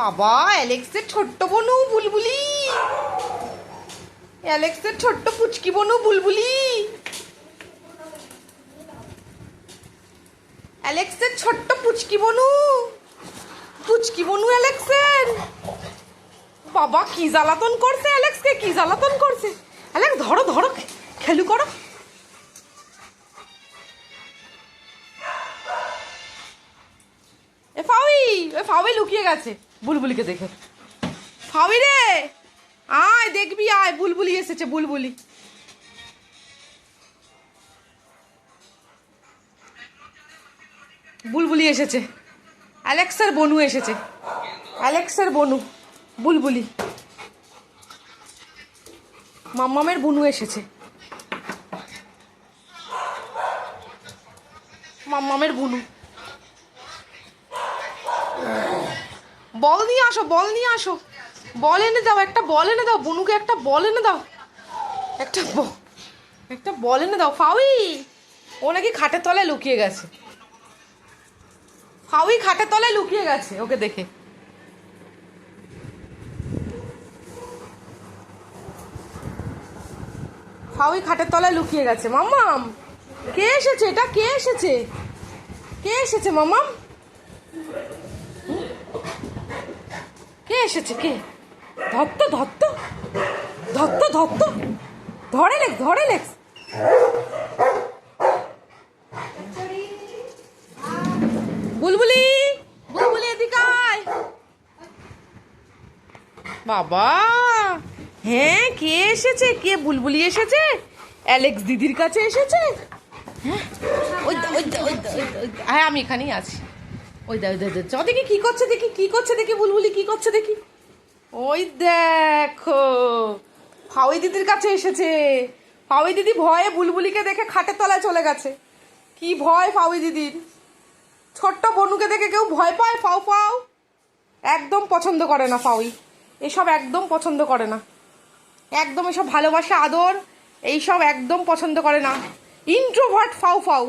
বাবা, অ্যালেক্সের ছোট্ট বনু বুলবুলি, অ্যালেক্সের ছোট্ট পুচকি বনু বুলবুলি, অ্যালেক্সের ছোট্ট পুচকি বনু, পুচকি বনু অ্যালেক্সের। বাবা কি জ্বালাতন করছে অ্যালেক্সকে, কি জ্বালাতন করছে। অ্যালেক্স ধরো ধরো, খেলু করো। এ ফাউই, এ ফাউই লুকিয়ে গেছে বুলবুলিকে দেখে। ফাউই রে, আয় দেখবি, আয় বুলবুলি এসেছে, বুলবুলি। বুলবুলি এসেছে, অ্যালেক্সের বনু এসেছে, অ্যালেক্সের বনু বুলবুলি। মাম্মামের বনু এসেছে, মাম্মামের বনু। বল নিয়ে আসো, বল নিয়ে আসো, বল এনে দাও, একটা বল এনে দাও বনুকে, একটা বল এনে দাও, একটা বল এনে দাও। ফাউই, ও নাকি খাটের তলায় লুকিয়ে গেছে, ফাউই খাটের তলায় লুকিয়ে গেছে ওকে দেখে। ফাউই খাটের তলায় লুকিয়ে গেছে। মাম্মাম, কে এসেছে এটা, কে এসেছে, কে এসেছে মাম্মাম, কে এসেছে, কে? ধত্ত ধত্ত ধত্ত ধত্ত, ধরে লেখ, ধরে লেখ। বুলবুলি, বুলবুলি এদিকে আয়। বাবা, হ্যাঁ কে এসেছে, কে? বুলবুলি এসেছে, অ্যালেক্স দিদির কাছে এসেছে। হ্যাঁ ওই ওই ওই, হ্যাঁ আমি এখানেই আছি। ওই দা, ওই দা, চ দেখি কি করছে, দেখি কি করছে, দেখি বুলবুলি কি করছে দেখি। ওই দেখো, ফাউই দিদির কাছে এসেছে। ফাউই দিদি ভয়ে বুলবুলিকে দেখে খাটের তলায় চলে গেছে। কি ভয় ফাউই দিদির, ছোট্ট বনুকে দেখে কেউ ভয় পায়? ফাউ ফাউ একদম পছন্দ করে না ফাউই, এসব একদম পছন্দ করে না, একদম এসব ভালোবাসা আদর এইসব একদম পছন্দ করে না। ইন্ট্রোভার্ট ফাউ ফাউ।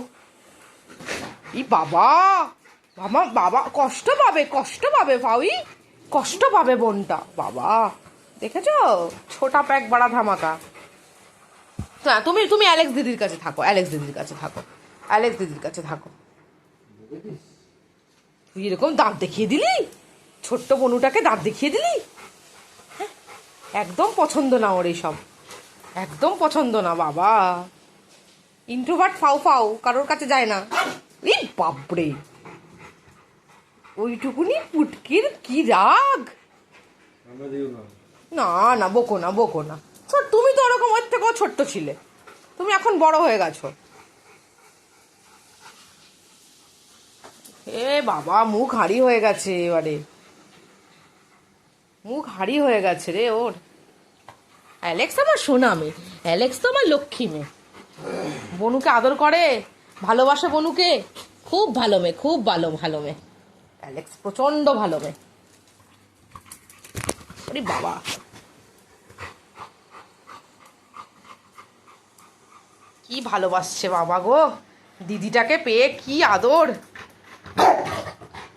ই বাবা, বাবা বাবা, কষ্ট পাবে, কষ্ট পাবে ফাউই, কষ্ট পাবে বোনটা। বাবা দেখেছো, ছোটা প্যাক বড়া ধামাকা। তুমি তুমি অ্যালেক্স দিদির কাছে থাকো, অ্যালেক্স দিদির কাছে থাকো, অ্যালেক্স দিদির কাছে থাকো। তুই এরকম দাঁত দেখিয়ে দিলি, ছোট্ট বনুটাকে দাঁত দেখিয়ে দিলি। একদম পছন্দ না ওর এইসব, একদম পছন্দ না বাবা। ইন্ট্রোভার্ট ফাউ ফাউ, কারোর কাছে যায় না। এই বাপরে, ওইটুকুনি পুটকির কি রাগ। না না, বকো না, বকো না। তুমি তো ওরকম ওর থেকেও ছোট্ট ছিলে, তুমি এখন বড় হয়ে গেছো। এ বাবা, মুখ হাঁড়ি হয়ে গেছে এবারে, মুখ হাঁড়ি হয়ে গেছে রে ওর। অ্যালেক্স আমার সোনা মেয়ে, অ্যালেক্স তো আমার লক্ষ্মী মেয়ে, বনুকে আদর করে, ভালোবাসে বনুকে, খুব ভালো মেয়ে, খুব ভালো ভালো মেয়ে। অ্যালেক্স প্রচন্ড ভালো মেয়ে। আরে বাবা, কি ভালোবাসছে বাবা গো দিদিটাকে পেয়ে, কি আদর।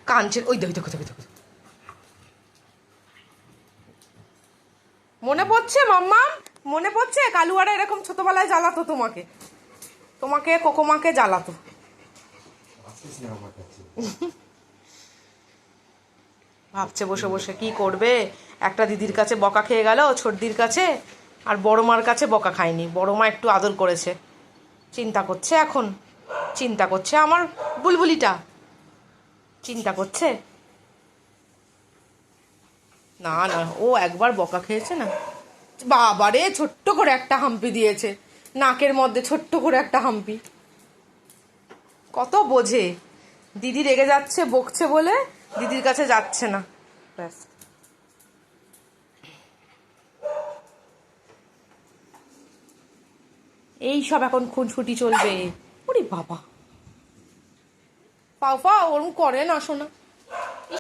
কাঁদছে, ওই দেখো দেখো দেখো, মনে পড়ছে মাম্মা, মনে পড়ছে কালুয়ারা এরকম ছোটবেলায় জ্বালাতো তোমাকে, তোমাকে কোকোমাকে জ্বালাতো। ভাবছে বসে বসে কি করবে, একটা দিদির কাছে বকা খেয়ে গেল ছোটদির কাছে, আর বড় মার কাছে বকা খায়নি, বড় মা একটু আদর করেছে। চিন্তা করছে এখন, চিন্তা করছে আমার বুলবুলিটা, চিন্তা করছে। না না, ও একবার বকা খেয়েছে না, বাবারে ছোট্ট করে একটা হাম্পি দিয়েছে, নাকের মধ্যে ছোট্ট করে একটা হাম্পি। কত বোঝে, দিদি রেগে যাচ্ছে বকছে বলে দিদির কাছে যাচ্ছে না, ব্যাস। এই সব এখন খুনসুটি চলবে। ওরে বাবা, পাও পাও ওরম করে না শোনা।